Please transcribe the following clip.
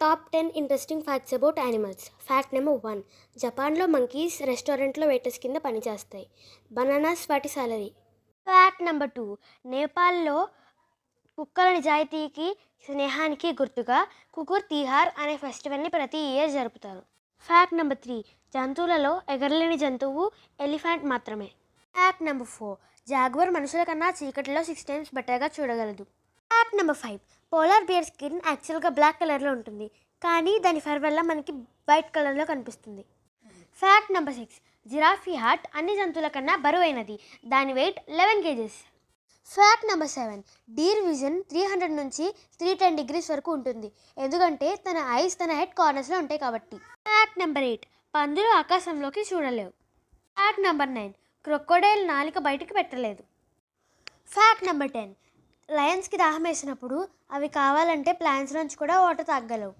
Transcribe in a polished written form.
Top 10 interesting facts about animals. Fact number 1. జపాన్లో monkeys రెస్టారెంట్లో waiters కింద పనిచేస్తాయి. బనానాస్ వాటి సాలరీ. Fact number 2. నేపాల్లో కుక్కల నిజాయితీకి, స్నేహానికి గుర్తుగా కుకుర్ తిహార్ అనే ఫెస్టివల్ని ప్రతి ఇయర్ జరుపుతారు. Fact number 3. జంతువులలో ఎగరలేని జంతువు ఎలిఫెంట్ మాత్రమే. Fact number 4. జాగ్వర్ మనుషుల కన్నా చీకటిలో 6 times బెటర్గా చూడగలదు. Fact number 5. Polar bear skin యాక్చువల్గా బ్లాక్ కలర్లో ఉంటుంది, కానీ దాని ఫర్ వల్ల మనకి వైట్ కలర్లో కనిపిస్తుంది. Fact number 6. జిరాఫీ హార్ట్ అన్ని జంతువుల కన్నా బరువైనది, దాని weight 11 kgs. Fact number 7. Deer vision 300 నుంచి 310 degrees వరకు ఉంటుంది, ఎందుకంటే తన ఐస్ తన హెడ్ కార్నర్స్లో ఉంటాయి కాబట్టి. Fact number 8. పందులు ఆకాశంలోకి చూడలేవు. Fact number 9. క్రొకోడైల్ నాలిక బయటికి పెట్టలేదు. Fact number 10. లయన్స్కి దాహం వేసినప్పుడు అవి కావాలంటే ప్లాంట్స్ నుంచి కూడా వాటర్ తాగలవు.